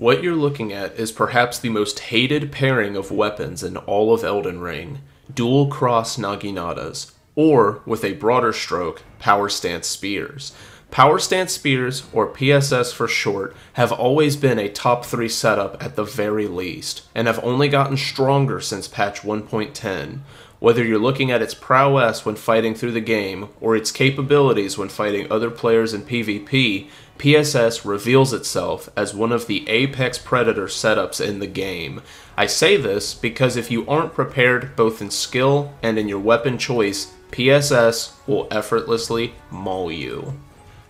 What you're looking at is perhaps the most hated pairing of weapons in all of Elden Ring, dual cross naginatas, or, with a broader stroke, power stance spears. Power stance spears, or PSS for short, have always been a top 3 setup at the very least, and have only gotten stronger since patch 1.10. Whether you're looking at its prowess when fighting through the game, or its capabilities when fighting other players in PvP, PSS reveals itself as one of the apex predator setups in the game. I say this because if you aren't prepared both in skill and in your weapon choice, PSS will effortlessly maul you.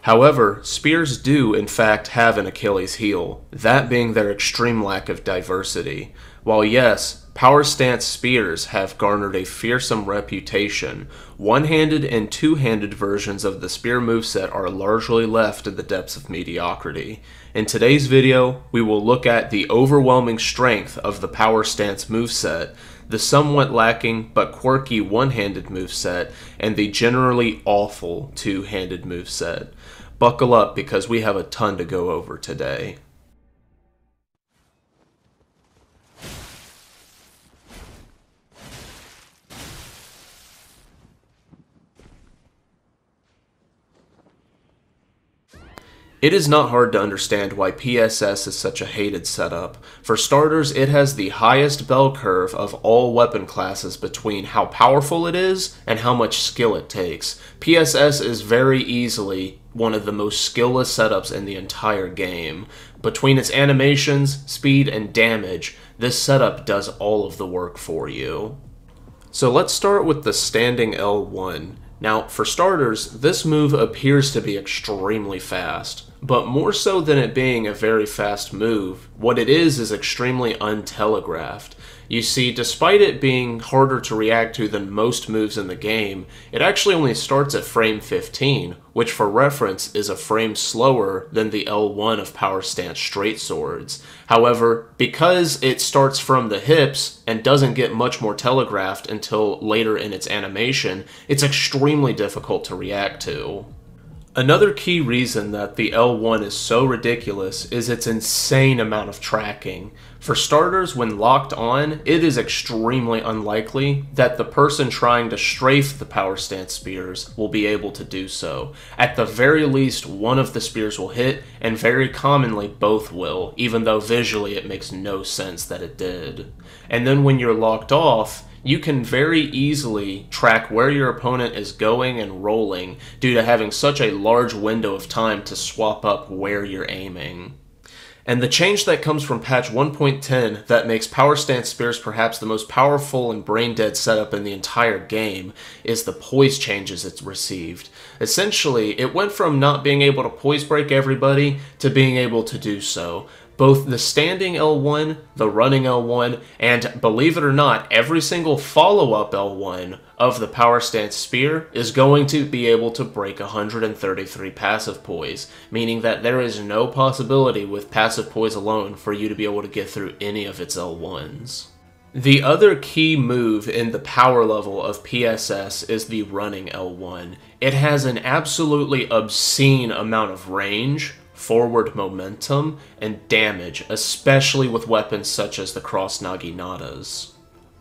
However, spears do in fact have an Achilles heel, that being their extreme lack of diversity. While yes, power stance spears have garnered a fearsome reputation, one-handed and two-handed versions of the spear moveset are largely left in the depths of mediocrity. In today's video, we will look at the overwhelming strength of the power stance moveset, the somewhat lacking but quirky one-handed moveset, and the generally awful two-handed moveset. Buckle up because we have a ton to go over today. It is not hard to understand why PSS is such a hated setup. For starters, it has the highest bell curve of all weapon classes between how powerful it is and how much skill it takes. PSS is very easily one of the most skillless setups in the entire game. Between its animations, speed, and damage, this setup does all of the work for you. So let's start with the standing L1. Now, for starters, this move appears to be extremely fast, but more so than it being a very fast move, what it is extremely untelegraphed. You see, despite it being harder to react to than most moves in the game, it actually only starts at frame 15, which for reference is a frame slower than the L1 of power stance straight swords. However, because it starts from the hips and doesn't get much more telegraphed until later in its animation, it's extremely difficult to react to. Another key reason that the L1 is so ridiculous is its insane amount of tracking. For starters, when locked on, it is extremely unlikely that the person trying to strafe the power stance spears will be able to do so. At the very least, one of the spears will hit, and very commonly both will, even though visually it makes no sense that it did. And then when you're locked off, you can very easily track where your opponent is going and rolling due to having such a large window of time to swap up where you're aiming. And the change that comes from patch 1.10 that makes power stance spears perhaps the most powerful and brain-dead setup in the entire game is the poise changes it's received. Essentially, it went from not being able to poise break everybody to being able to do so. Both the standing L1, the running L1, and believe it or not, every single follow-up L1 of the power stance spear is going to be able to break 133 passive poise, meaning that there is no possibility with passive poise alone for you to be able to get through any of its L1s. The other key move in the power level of PSS is the running L1. It has an absolutely obscene amount of range, forward momentum, and damage, especially with weapons such as the cross naginatas.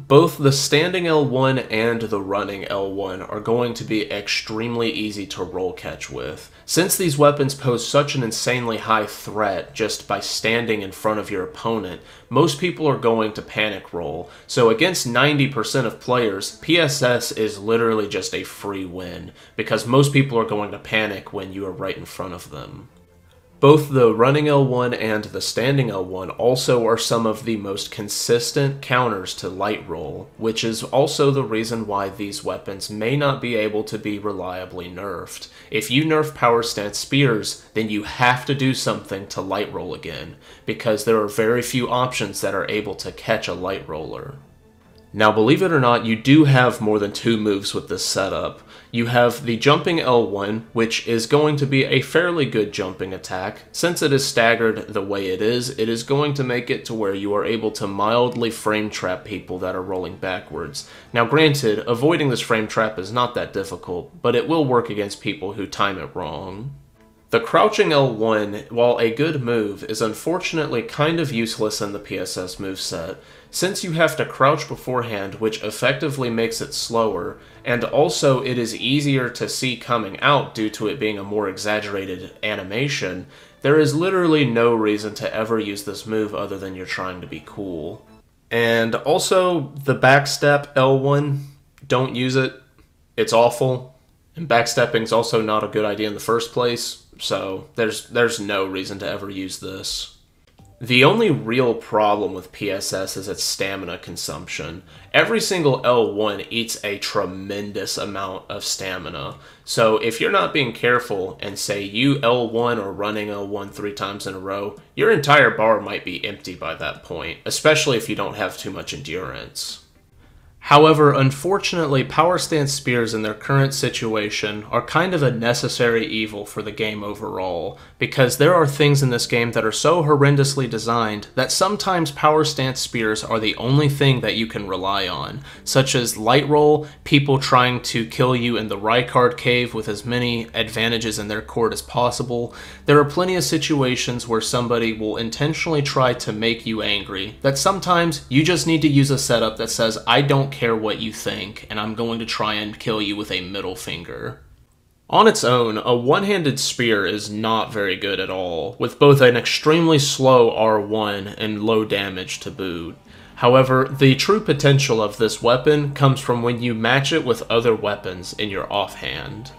Both the standing L1 and the running L1 are going to be extremely easy to roll catch with. Since these weapons pose such an insanely high threat just by standing in front of your opponent, most people are going to panic roll. So against 90% of players, PSS is literally just a free win, because most people are going to panic when you are right in front of them. Both the running L1 and the standing L1 also are some of the most consistent counters to light roll, which is also the reason why these weapons may not be able to be reliably nerfed. If you nerf power stance spears, then you have to do something to light roll again, because there are very few options that are able to catch a light roller. Now, believe it or not, you do have more than 2 moves with this setup. You have the jumping L1, which is going to be a fairly good jumping attack. Since it is staggered the way it is going to make it to where you are able to mildly frame trap people that are rolling backwards. Now granted, avoiding this frame trap is not that difficult, but it will work against people who time it wrong. The crouching L1, while a good move, is unfortunately kind of useless in the PSS moveset, since you have to crouch beforehand, which effectively makes it slower, and also it is easier to see coming out due to it being a more exaggerated animation. There is literally no reason to ever use this move other than you're trying to be cool. And also, the backstep L1, don't use it. It's awful. And backstepping's also not a good idea in the first place, so there's no reason to ever use this. The only real problem with PSS is its stamina consumption. Every single L1 eats a tremendous amount of stamina, so if you're not being careful and say you L1 or running L1 3 times in a row, your entire bar might be empty by that point, especially if you don't have too much endurance. However, unfortunately, power stance spears in their current situation are kind of a necessary evil for the game overall, because there are things in this game that are so horrendously designed that sometimes power stance spears are the only thing that you can rely on, such as light roll, people trying to kill you in the Rykard cave with as many advantages in their court as possible. There are plenty of situations where somebody will intentionally try to make you angry, that sometimes you just need to use a setup that says, I don't care what you think, and I'm going to try and kill you with a middle finger. On its own, a one-handed spear is not very good at all, with both an extremely slow R1 and low damage to boot. However, the true potential of this weapon comes from when you match it with other weapons in your offhand.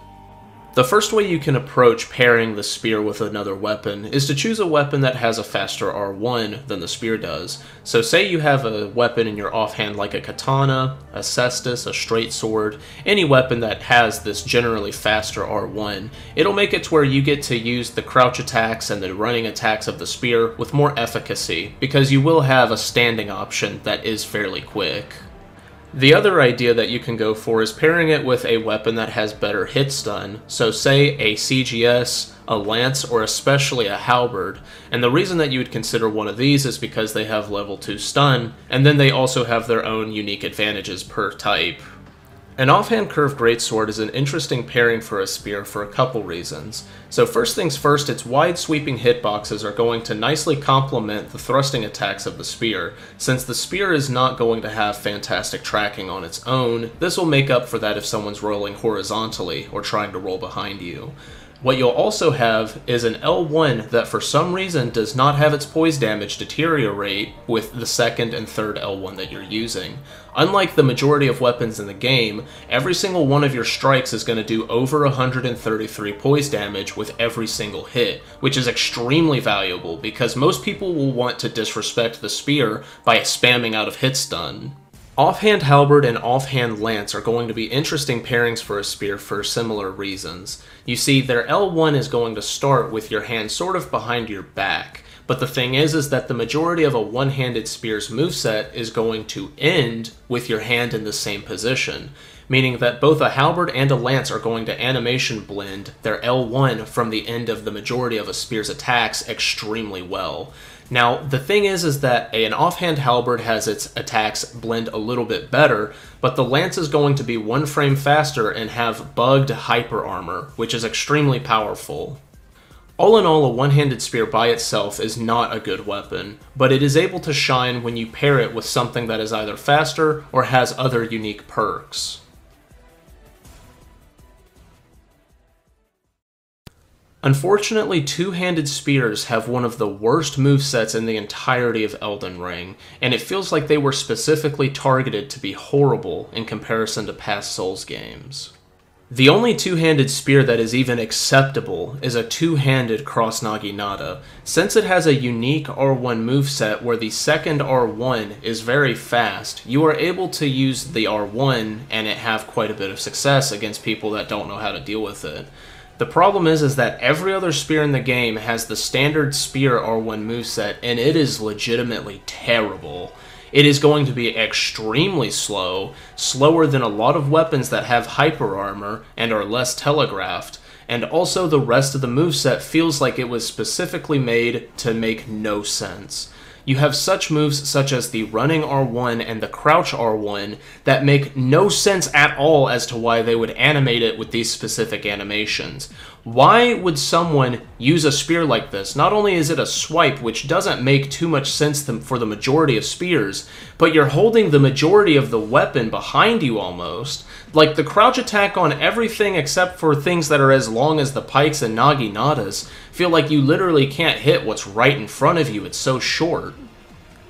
The first way you can approach pairing the spear with another weapon is to choose a weapon that has a faster R1 than the spear does. So say you have a weapon in your offhand like a katana, a cestus, a straight sword, any weapon that has this generally faster R1. It'll make it to where you get to use the crouch attacks and the running attacks of the spear with more efficacy, because you will have a standing option that is fairly quick. The other idea that you can go for is pairing it with a weapon that has better hit stun, so say a CGS, a lance, or especially a halberd, and the reason that you would consider one of these is because they have level 2 stun, and then they also have their own unique advantages per type. An offhand curved greatsword is an interesting pairing for a spear for a couple reasons. So first things first, its wide sweeping hitboxes are going to nicely complement the thrusting attacks of the spear. Since the spear is not going to have fantastic tracking on its own, this will make up for that if someone's rolling horizontally or trying to roll behind you. What you'll also have is an L1 that for some reason does not have its poise damage deteriorate with the second and third L1 that you're using. Unlike the majority of weapons in the game, every single one of your strikes is going to do over 133 poise damage with every single hit, which is extremely valuable because most people will want to disrespect the spear by spamming out of hit stun. Offhand halberd and offhand lance are going to be interesting pairings for a spear for similar reasons. You see, their L1 is going to start with your hand sort of behind your back, but the thing is that the majority of a one-handed spear's moveset is going to end with your hand in the same position, meaning that both a halberd and a lance are going to animation blend their L1 from the end of the majority of a spear's attacks extremely well. Now, the thing is that an offhand halberd has its attacks blend a little bit better, but the lance is going to be 1 frame faster and have bugged hyper armor, which is extremely powerful. All in all, a one-handed spear by itself is not a good weapon, but it is able to shine when you pair it with something that is either faster or has other unique perks. Unfortunately, two-handed spears have one of the worst movesets in the entirety of Elden Ring, and it feels like they were specifically targeted to be horrible in comparison to past Souls games. The only two-handed spear that is even acceptable is a two-handed cross naginata. Since it has a unique R1 moveset where the second R1 is very fast, you are able to use the R1 and it have quite a bit of success against people that don't know how to deal with it. The problem is that every other spear in the game has the standard spear R1 moveset, and it is legitimately terrible. It is going to be extremely slow, slower than a lot of weapons that have hyper armor and are less telegraphed, and also the rest of the moveset feels like it was specifically made to make no sense. You have such moves such as the running R1 and the crouch R1 that make no sense at all as to why they would animate it with these specific animations. Why would someone use a spear like this? Not only is it a swipe, which doesn't make too much sense for the majority of spears, but you're holding the majority of the weapon behind you almost. Like, the crouch attack on everything except for things that are as long as the pikes and naginatas feel like you literally can't hit what's right in front of you, it's so short.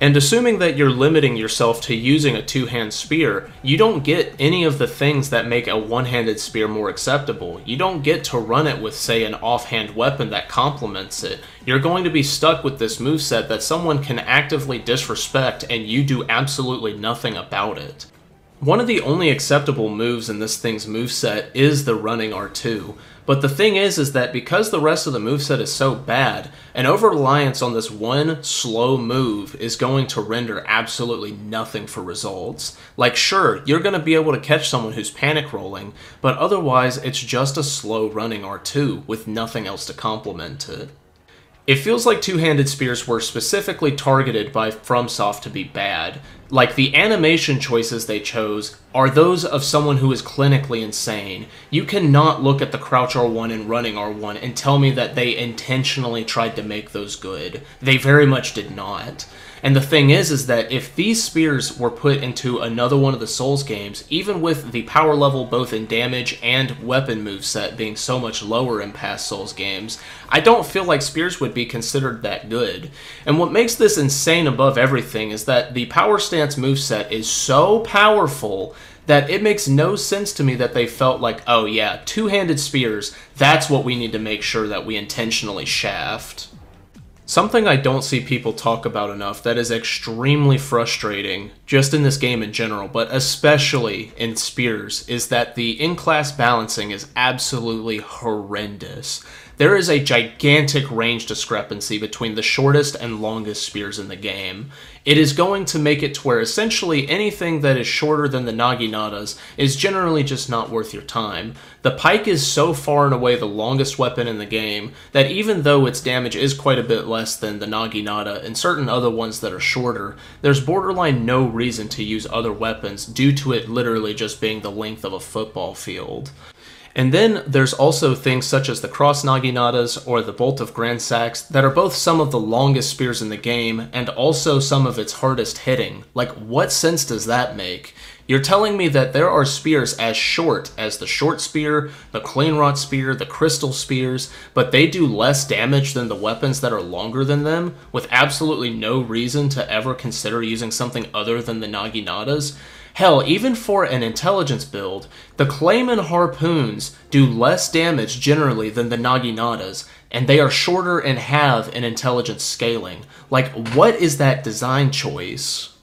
And assuming that you're limiting yourself to using a two-hand spear, you don't get any of the things that make a one-handed spear more acceptable. You don't get to run it with, say, an offhand weapon that complements it. You're going to be stuck with this moveset that someone can actively disrespect and you do absolutely nothing about it. One of the only acceptable moves in this thing's moveset is the running R2. But the thing is that because the rest of the moveset is so bad, an over-reliance on this one slow move is going to render absolutely nothing for results. Like, sure, you're going to be able to catch someone who's panic rolling, but otherwise it's just a slow running R2 with nothing else to complement it. It feels like two-handed spears were specifically targeted by FromSoft to be bad. Like, the animation choices they chose are those of someone who is clinically insane. You cannot look at the crouch R1 and running R1 and tell me that they intentionally tried to make those good. They very much did not. And the thing is that if these spears were put into another one of the Souls games, even with the power level both in damage and weapon moveset being so much lower in past Souls games, I don't feel like spears would be considered that good. And what makes this insane above everything is that the power stance moveset is so powerful that it makes no sense to me that they felt like, oh yeah, two-handed spears, that's what we need to make sure that we intentionally shaft. Something I don't see people talk about enough that is extremely frustrating, just in this game in general, but especially in spears, is that the in-class balancing is absolutely horrendous. There is a gigantic range discrepancy between the shortest and longest spears in the game. It is going to make it to where essentially anything that is shorter than the naginatas is generally just not worth your time. The pike is so far and away the longest weapon in the game that even though its damage is quite a bit less than the naginata and certain other ones that are shorter, there's borderline no reason to use other weapons due to it literally just being the length of a football field. And then there's also things such as the cross naginatas or the bolt of Gransax that are both some of the longest spears in the game and also some of its hardest hitting. Like, what sense does that make? You're telling me that there are spears as short as the short spear, the cleanrot spear, the crystal spears, but they do less damage than the weapons that are longer than them, with absolutely no reason to ever consider using something other than the naginatas? Hell, even for an intelligence build, the Clayman harpoons do less damage generally than the naginatas, and they are shorter and have an intelligence scaling. Like, what is that design choice?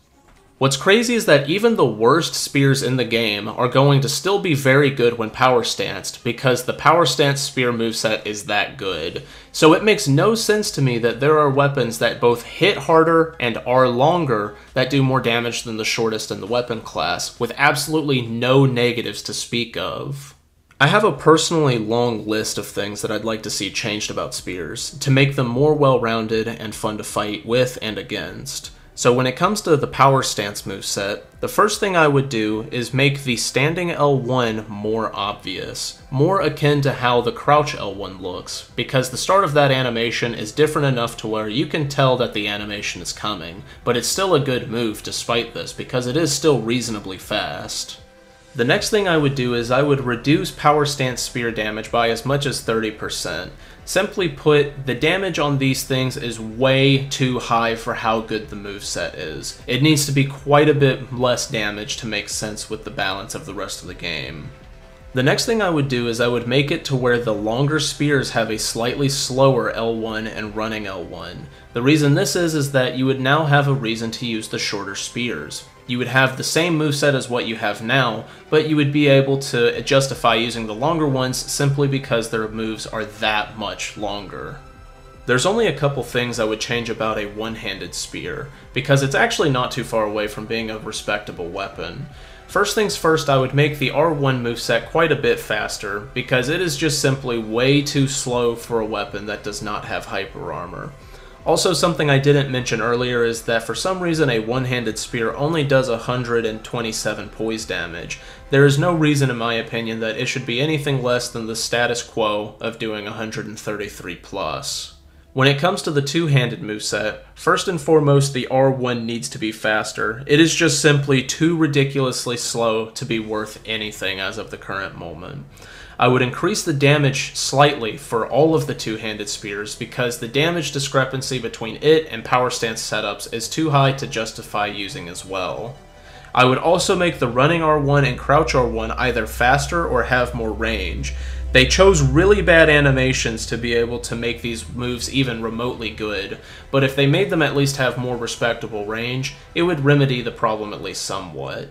What's crazy is that even the worst spears in the game are going to still be very good when power stanced, because the power stance spear moveset is that good. So it makes no sense to me that there are weapons that both hit harder and are longer that do more damage than the shortest in the weapon class, with absolutely no negatives to speak of. I have a personally long list of things that I'd like to see changed about spears, to make them more well-rounded and fun to fight with and against. So when it comes to the power stance moveset, the first thing I would do is make the standing L1 more obvious, more akin to how the crouch L1 looks, because the start of that animation is different enough to where you can tell that the animation is coming, but it's still a good move despite this, because it is still reasonably fast. The next thing I would do is I would reduce power stance spear damage by as much as 30%. Simply put, the damage on these things is way too high for how good the moveset is. It needs to be quite a bit less damage to make sense with the balance of the rest of the game. The next thing I would do is I would make it to where the longer spears have a slightly slower L1 and running L1. The reason this is that you would now have a reason to use the shorter spears. You would have the same moveset as what you have now, but you would be able to justify using the longer ones simply because their moves are that much longer. There's only a couple things I would change about a one-handed spear, because it's actually not too far away from being a respectable weapon. First things first, I would make the R1 moveset quite a bit faster, because it is just simply way too slow for a weapon that does not have hyper armor. Also, something I didn't mention earlier is that for some reason a one-handed spear only does 127 poise damage. There is no reason in my opinion that it should be anything less than the status quo of doing 133 plus. When it comes to the two-handed moveset, first and foremost the R1 needs to be faster. It is just simply too ridiculously slow to be worth anything as of the current moment. I would increase the damage slightly for all of the two-handed spears because the damage discrepancy between it and power stance setups is too high to justify using as well. I would also make the running R1 and crouch R1 either faster or have more range. They chose really bad animations to be able to make these moves even remotely good, but if they made them at least have more respectable range, it would remedy the problem at least somewhat.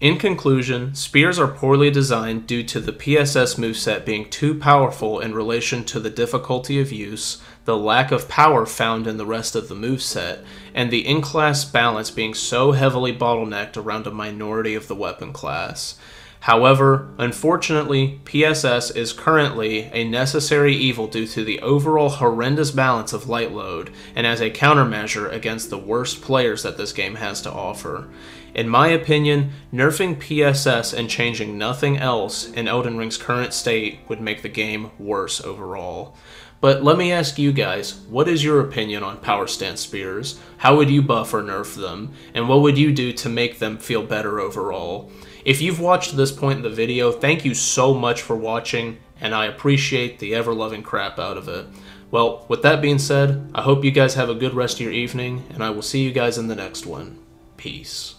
In conclusion, spears are poorly designed due to the PSS moveset being too powerful in relation to the difficulty of use, the lack of power found in the rest of the moveset, and the in-class balance being so heavily bottlenecked around a minority of the weapon class. However, unfortunately, PSS is currently a necessary evil due to the overall horrendous balance of light load, and as a countermeasure against the worst players that this game has to offer. In my opinion, nerfing PSS and changing nothing else in Elden Ring's current state would make the game worse overall. But let me ask you guys, what is your opinion on power stance spears? How would you buff or nerf them? And what would you do to make them feel better overall? If you've watched to this point in the video, thank you so much for watching, and I appreciate the ever-loving crap out of it. Well, with that being said, I hope you guys have a good rest of your evening, and I will see you guys in the next one. Peace.